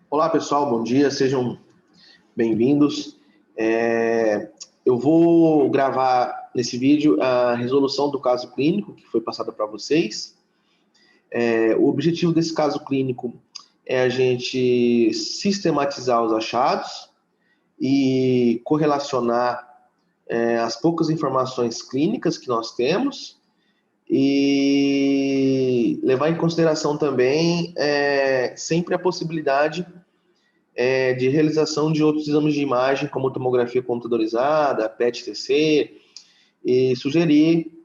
Olá, pessoal, bom dia, sejam bem-vindos. Eu vou gravar nesse vídeo a resolução do caso clínico que foi passada para vocês. O objetivo desse caso clínico é a gente sistematizar os achados e correlacionar as poucas informações clínicas que nós temos e levar em consideração também sempre a possibilidade de realização de outros exames de imagem, como tomografia computadorizada, PET-CT, e sugerir,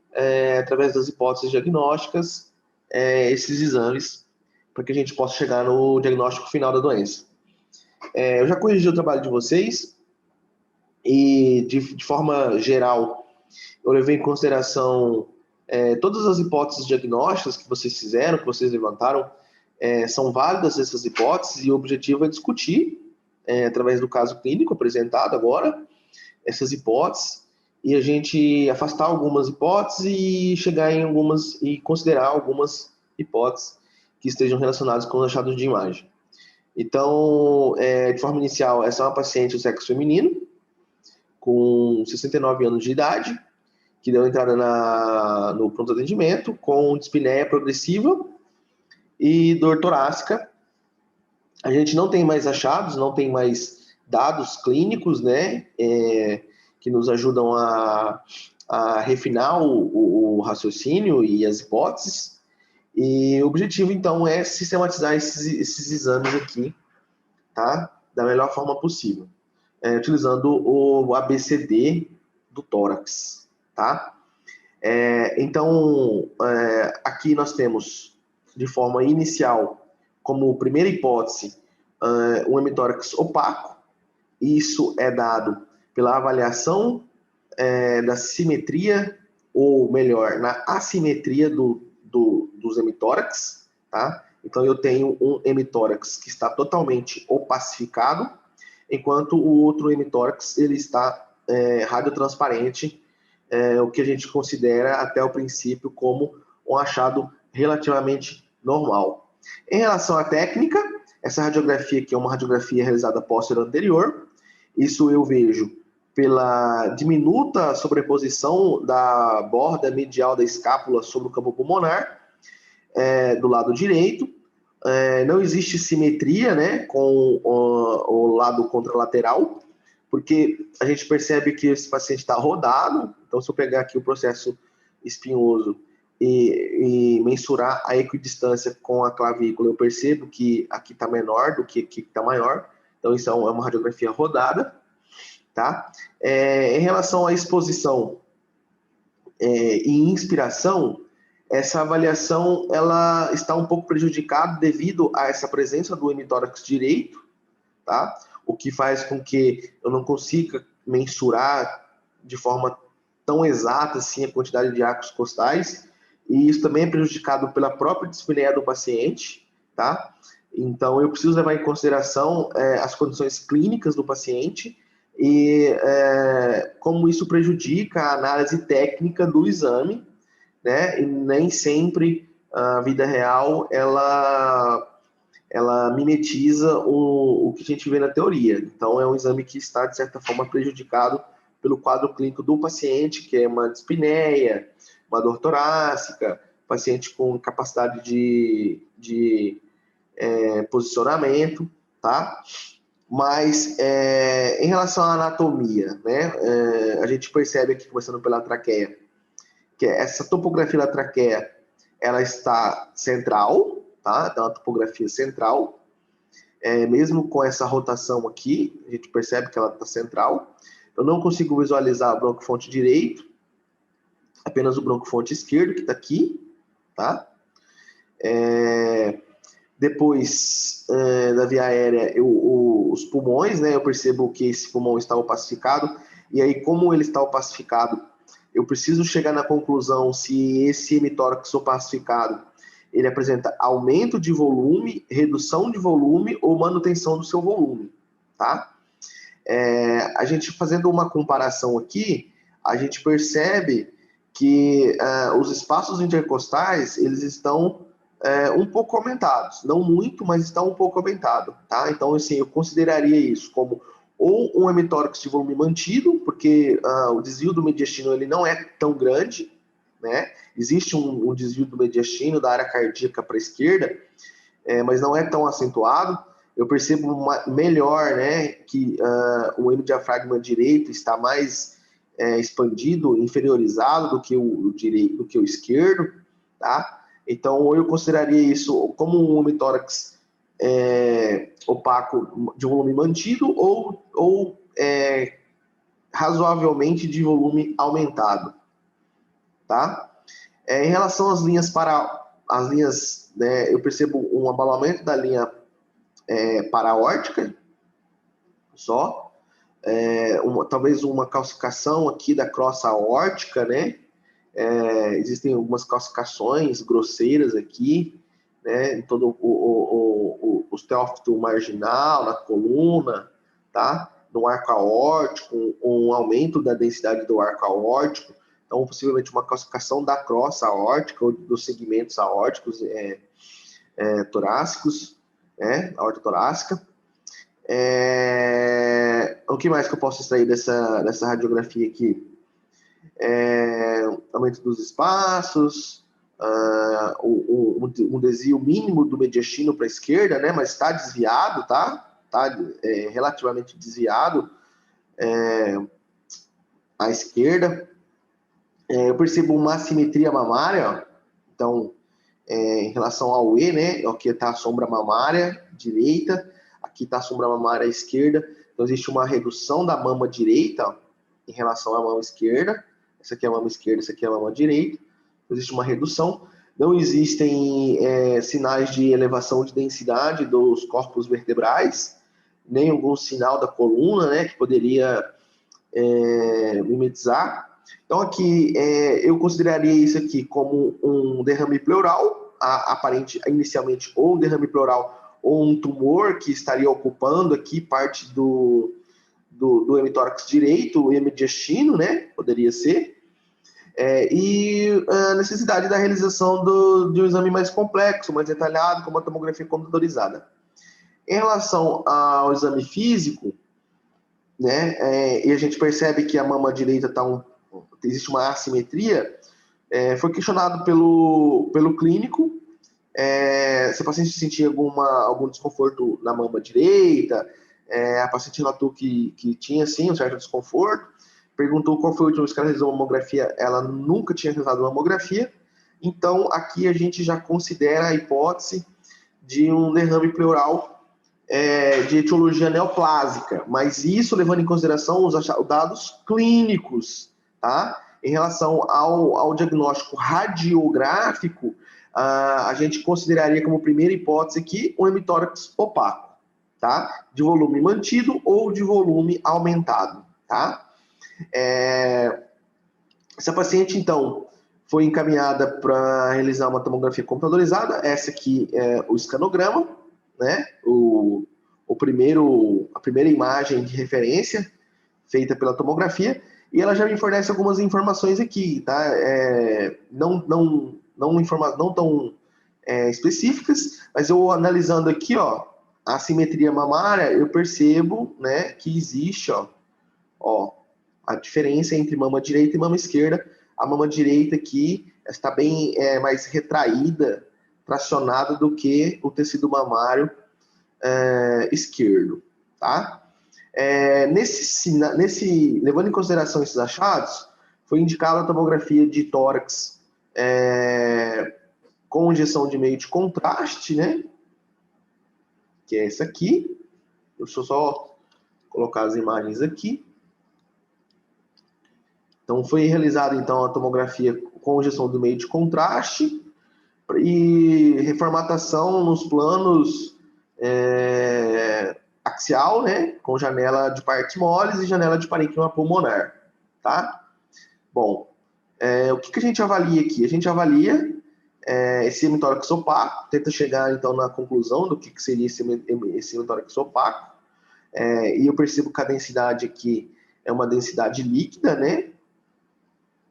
através das hipóteses diagnósticas, esses exames, para que a gente possa chegar no diagnóstico final da doença. Eu já corrigi o trabalho de vocês, e de forma geral, eu levei em consideração todas as hipóteses diagnósticas que vocês fizeram, que vocês levantaram. São válidas essas hipóteses, e o objetivo é discutir, através do caso clínico apresentado agora, essas hipóteses, e a gente afastar algumas hipóteses e chegar em algumas, e considerar algumas hipóteses que estejam relacionadas com os achados de imagem. Então, de forma inicial, essa é uma paciente do sexo feminino, com 69 anos de idade, que deu entrada no pronto atendimento, com dispneia progressiva e dor torácica. A gente não tem mais achados, não tem mais dados clínicos, né, que nos ajudam a refinar o raciocínio e as hipóteses. E o objetivo, então, é sistematizar esses exames aqui, tá, da melhor forma possível, utilizando o ABCD do tórax, tá? Então, aqui nós temos, de forma inicial, como primeira hipótese, um hemitórax opaco. Isso é dado pela avaliação da simetria, ou melhor, na assimetria dos hemitórax, tá? Então, eu tenho um hemitórax que está totalmente opacificado, enquanto o outro hemitórax ele está radiotransparente, o que a gente considera até o princípio como um achado relativamente normal. Em relação à técnica, essa radiografia aqui é uma radiografia realizada posterior anterior. Isso eu vejo pela diminuta sobreposição da borda medial da escápula sobre o campo pulmonar, do lado direito. Não existe simetria, né, com o lado contralateral, porque a gente percebe que esse paciente está rodado. Então, se eu pegar aqui o processo espinhoso e mensurar a equidistância com a clavícula, eu percebo que aqui está menor do que aqui está maior. Então, isso é uma radiografia rodada, tá? Em relação à exposição e inspiração, essa avaliação ela está um pouco prejudicada devido a essa presença do hemitórax direito, tá? O que faz com que eu não consiga mensurar de forma tão exata assim a quantidade de arcos costais, e isso também é prejudicado pela própria dispneia do paciente, tá? Então, eu preciso levar em consideração as condições clínicas do paciente e como isso prejudica a análise técnica do exame, né? E nem sempre a vida real ela mimetiza o que a gente vê na teoria. Então, é um exame que está, de certa forma, prejudicado pelo quadro clínico do paciente, que é uma dispneia, uma dor torácica, paciente com capacidade de posicionamento, tá? Mas, em relação à anatomia, né, a gente percebe aqui, começando pela traqueia, que essa topografia da traqueia, ela está central, tá? Então, a topografia central, mesmo com essa rotação aqui, a gente percebe que ela está central. Eu não consigo visualizar o broncofonte direito, apenas o broncofonte esquerdo, que está aqui, tá? Depois da via aérea, os pulmões, né? Eu percebo que esse pulmão está opacificado, e aí, como ele está opacificado, eu preciso chegar na conclusão se esse hemitórax opacificado ele apresenta aumento de volume, redução de volume ou manutenção do seu volume, tá? A gente fazendo uma comparação aqui, a gente percebe que os espaços intercostais, eles estão um pouco aumentados. Não muito, mas está um pouco aumentado, tá? Então, assim, eu consideraria isso como ou um hemitórax de volume mantido, porque o desvio do mediastino ele não é tão grande, né? Existe um desvio do mediastino da área cardíaca para a esquerda, mas não é tão acentuado. Eu percebo melhor, né, que o hemodiafragma direito está mais expandido, inferiorizado do que o direito, do que o esquerdo, tá? Então, eu consideraria isso como um hemitórax opaco de volume mantido ou razoavelmente de volume aumentado, tá? Em relação às linhas né, eu percebo um abalamento da linha paraórtica só, talvez uma calcificação aqui da crosta aórtica, né? Existem algumas calcificações grosseiras aqui, né? Em todo o teófito marginal, na coluna, tá? No arco aórtico, um aumento da densidade do arco aórtico, então possivelmente uma calcificação da crosta aórtica ou dos segmentos aórticos torácicos, né? Aorta torácica. O que mais que eu posso extrair dessa radiografia aqui? Aumento dos espaços, um desvio mínimo do mediastino para a esquerda, né? Mas está desviado, tá? Está relativamente desviado à esquerda. Eu percebo uma assimetria mamária, ó. Então, em relação ao E, né? Aqui está a sombra mamária direita, aqui está a sombra mamária esquerda. Então, existe uma redução da mama direita, ó, em relação à mama esquerda. Essa aqui é a mama esquerda, essa aqui é a mama direita. Existe uma redução. Não existem sinais de elevação de densidade dos corpos vertebrais, nem algum sinal da coluna, né, que poderia mimetizar. Então, aqui, eu consideraria isso aqui como um derrame pleural, aparente inicialmente, ou um derrame pleural, ou um tumor que estaria ocupando aqui parte do hemitórax direito, o hemodiastino, né? Poderia ser. E a necessidade da realização de um exame mais complexo, mais detalhado, como a tomografia computadorizada. Em relação ao exame físico, né, e a gente percebe que a mama direita existe uma assimetria, foi questionado pelo clínico se a paciente sentia algum desconforto na mama direita, a paciente relatou que tinha sim um certo desconforto, perguntou qual foi a última vez que ela realizou uma mamografia, ela nunca tinha realizado uma mamografia, então aqui a gente já considera a hipótese de um derrame pleural de etiologia neoplásica, mas isso levando em consideração os dados clínicos, tá? Em relação ao diagnóstico radiográfico, a gente consideraria como primeira hipótese aqui um hemitórax opaco, tá? De volume mantido ou de volume aumentado, tá? Essa paciente, então, foi encaminhada para realizar uma tomografia computadorizada. Essa aqui é o escanograma, né? A primeira imagem de referência feita pela tomografia, e ela já me fornece algumas informações aqui, tá? Não tão específicas, mas eu analisando aqui, ó, a assimetria mamária, eu percebo, né, que existe, ó, a diferença entre mama direita e mama esquerda. A mama direita aqui está bem mais retraída, tracionada do que o tecido mamário esquerdo, tá? Levando em consideração esses achados, foi indicada a tomografia de tórax com injeção de meio de contraste, né? Que é essa aqui. Deixa eu só colocar as imagens aqui. Então, foi realizada então a tomografia com injeção do meio de contraste e reformatação nos planos axial, né, com janela de partes moles e janela de parênquima pulmonar, tá? Bom, o que a gente avalia aqui? A gente avalia esse hemitórax opaco, tenta chegar então na conclusão do que seria esse hemitórax opaco, e eu percebo que a densidade aqui é uma densidade líquida, né,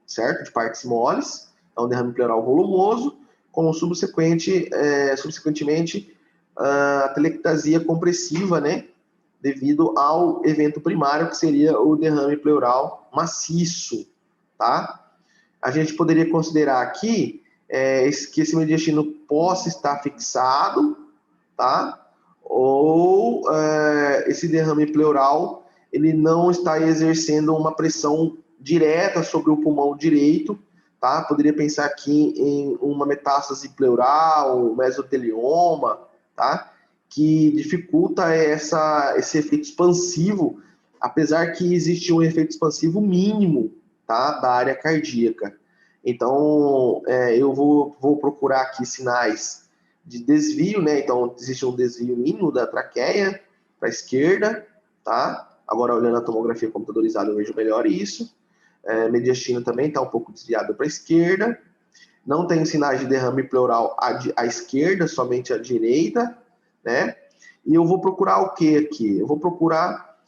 certo? De partes moles, é um derrame pleural volumoso, com subsequentemente a telectasia compressiva, né, devido ao evento primário, que seria o derrame pleural maciço, tá? A gente poderia considerar aqui que esse mediastino possa estar fixado, tá? Ou esse derrame pleural ele não está exercendo uma pressão direta sobre o pulmão direito, tá? Poderia pensar aqui em uma metástase pleural, um mesotelioma, tá? Que dificulta esse efeito expansivo, apesar que existe um efeito expansivo mínimo, tá? Da área cardíaca. Então, eu vou procurar aqui sinais de desvio, né? Então, existe um desvio mínimo da traqueia para a esquerda, tá? Agora, olhando a tomografia computadorizada, eu vejo melhor isso. Mediastino também está um pouco desviado para a esquerda. Não tem sinais de derrame pleural à esquerda, somente à direita, né? E eu vou procurar o que aqui? Eu vou procurar,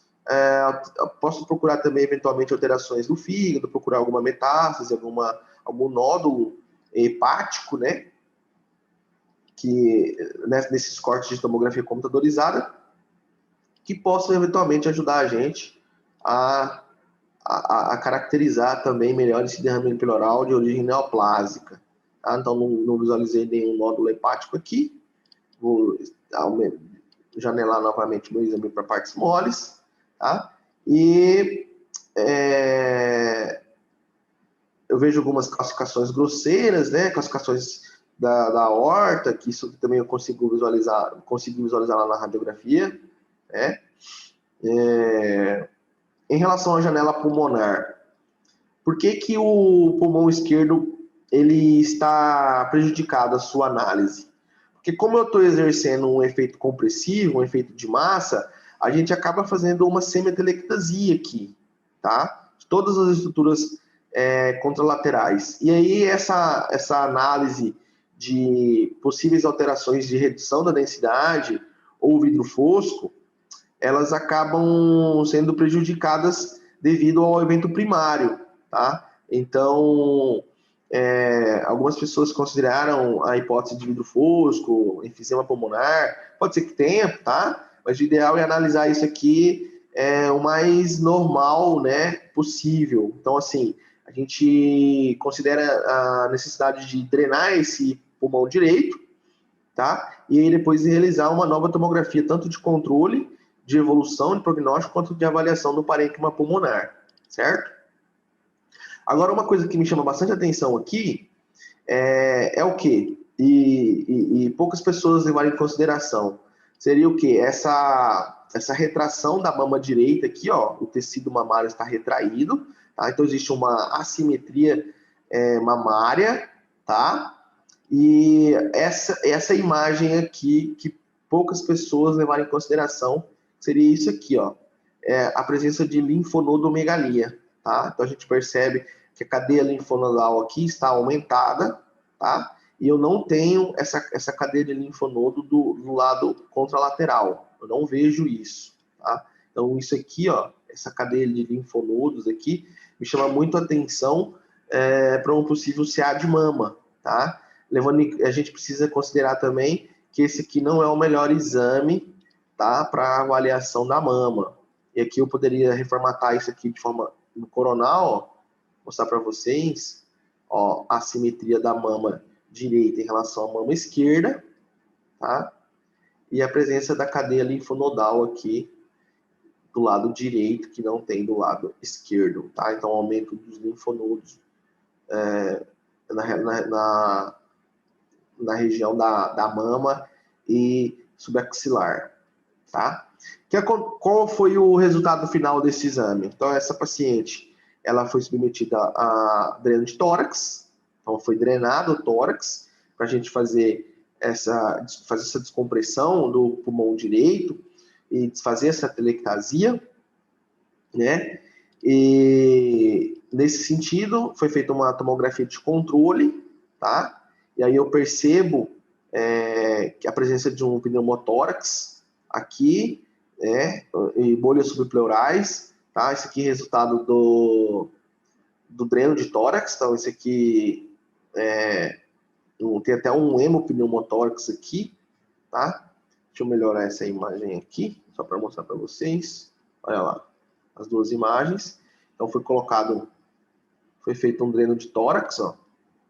posso procurar também, eventualmente, alterações do fígado, procurar alguma metástase, algum nódulo hepático, né? Que, nesses cortes de tomografia computadorizada, que possam eventualmente ajudar a gente a caracterizar também melhor esse derrame pleural de origem neoplásica. Tá? Então, não visualizei nenhum nódulo hepático aqui. Vou janelar novamente meu exame para partes moles. Tá? E eu vejo algumas calcificações grosseiras, né? Calcificações da aorta, que isso também eu consigo visualizar lá na radiografia. Né? Em relação à janela pulmonar, por que o pulmão esquerdo ele está prejudicado a sua análise? Porque como eu estou exercendo um efeito compressivo, um efeito de massa, a gente acaba fazendo uma semitelectasia aqui, tá? De todas as estruturas contralaterais. E aí essa análise de possíveis alterações de redução da densidade ou vidro fosco, elas acabam sendo prejudicadas devido ao evento primário, tá? Então, algumas pessoas consideraram a hipótese de vidro fosco, enfisema pulmonar, pode ser que tenha, tá? Mas o ideal é analisar isso aqui o mais normal, né, possível. Então, assim, a gente considera a necessidade de drenar esse pulmão direito, tá? E aí depois realizar uma nova tomografia, tanto de controle, de evolução, de prognóstico, quanto de avaliação do parênquima pulmonar, certo? Agora, uma coisa que me chama bastante atenção aqui é o quê? E poucas pessoas levaram em consideração. Seria o quê? Essa retração da mama direita aqui, ó, o tecido mamário está retraído, tá? Então existe uma assimetria mamária, tá? E essa imagem aqui, que poucas pessoas levaram em consideração, seria isso aqui, ó, a presença de linfonodomegalia, tá? Então a gente percebe que a cadeia linfonodal aqui está aumentada, tá? E eu não tenho essa cadeia de linfonodo do lado contralateral, eu não vejo isso, tá? Então isso aqui, ó, essa cadeia de linfonodos aqui, me chama muito a atenção para um possível CA de mama, tá? A gente precisa considerar também que esse aqui não é o melhor exame, tá, para avaliação da mama. E aqui eu poderia reformatar isso aqui de forma no coronal, ó, mostrar para vocês, ó, a simetria da mama direita em relação à mama esquerda, tá? E a presença da cadeia linfonodal aqui do lado direito, que não tem do lado esquerdo, tá? Então, aumento dos linfonodos na região da mama e subaxilar, tá? Qual foi o resultado final desse exame? Então, essa paciente, ela foi submetida a dreno de tórax, então foi drenado o tórax, para a gente fazer essa descompressão do pulmão direito e desfazer essa telectasia, né? E nesse sentido, foi feita uma tomografia de controle, tá? E aí eu percebo que a presença de um pneumotórax aqui, e bolhas subpleurais, tá? Esse aqui é resultado do dreno de tórax, então esse aqui tem até um hemopneumotórax aqui, tá? Deixa eu melhorar essa imagem aqui, só para mostrar para vocês. Olha lá, as duas imagens. Então foi feito um dreno de tórax, ó,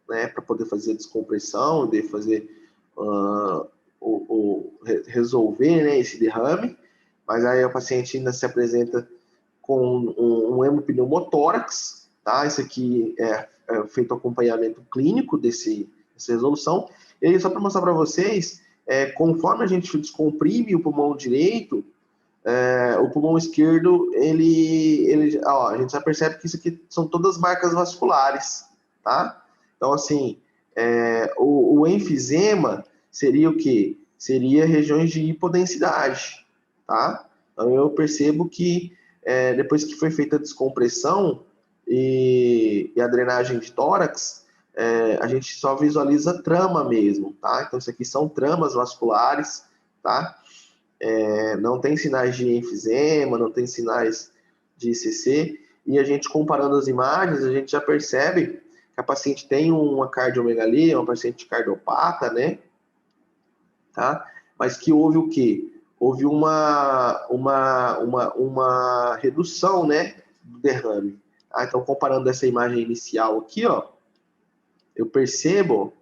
né, para poder fazer a descompressão, de fazer resolver, né, esse derrame. Mas aí a paciente ainda se apresenta com um hemopneumotórax, tá? Isso aqui é feito acompanhamento clínico dessa resolução. E aí, só para mostrar para vocês, conforme a gente descomprime o pulmão direito, o pulmão esquerdo, a gente já percebe que isso aqui são todas marcas vasculares, tá? Então, assim, o enfisema seria o quê? Seria regiões de hipodensidade, tá? Então, eu percebo que depois que foi feita a descompressão e a drenagem de tórax, a gente só visualiza trama mesmo, tá? Então, isso aqui são tramas vasculares, tá? Não tem sinais de enfisema, não tem sinais de ICC, e a gente comparando as imagens, a gente já percebe que a paciente tem uma cardiomegalia, uma paciente cardiopata, né? Tá? Mas que houve o quê? Houve uma redução, né, do derrame. Tá? Então, comparando essa imagem inicial aqui, ó, eu percebo,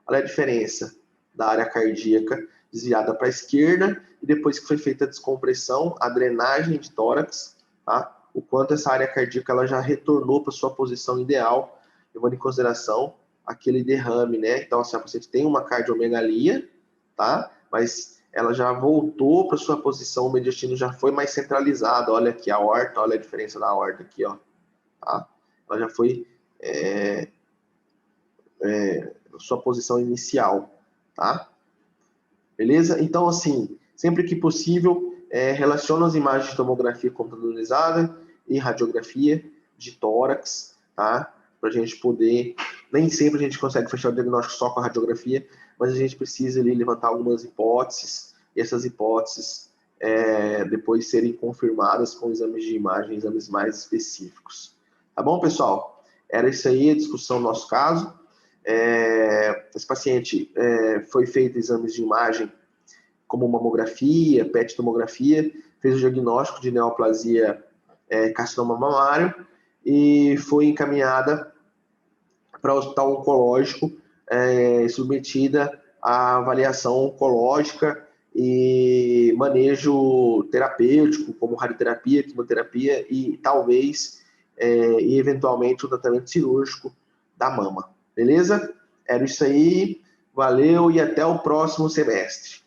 olha a diferença da área cardíaca desviada para a esquerda e depois que foi feita a descompressão, a drenagem de tórax, tá? O quanto essa área cardíaca ela já retornou para sua posição ideal, levando em consideração aquele derrame, né? Então, assim, a paciente tem uma cardiomegalia, tá? Mas ela já voltou para sua posição, o mediastino já foi mais centralizado. Olha aqui a aorta, olha a diferença da aorta aqui, ó. Tá? Ela já foi sua posição inicial, tá? Beleza? Então, assim, sempre que possível, relaciona as imagens de tomografia computadorizada e radiografia de tórax, tá? Para a gente poder... Nem sempre a gente consegue fechar o diagnóstico só com a radiografia, mas a gente precisa ali levantar algumas hipóteses, e essas hipóteses depois serem confirmadas com exames de imagem, exames mais específicos. Tá bom, pessoal? Era isso aí, a discussão do nosso caso. Esse paciente foi feito exames de imagem como mamografia, PET tomografia, fez o diagnóstico de neoplasia carcinoma mamário e foi encaminhada para o hospital oncológico, submetida à avaliação oncológica e manejo terapêutico, como radioterapia, quimioterapia e talvez e eventualmente o tratamento cirúrgico da mama. Beleza? Era isso aí. Valeu e até o próximo semestre.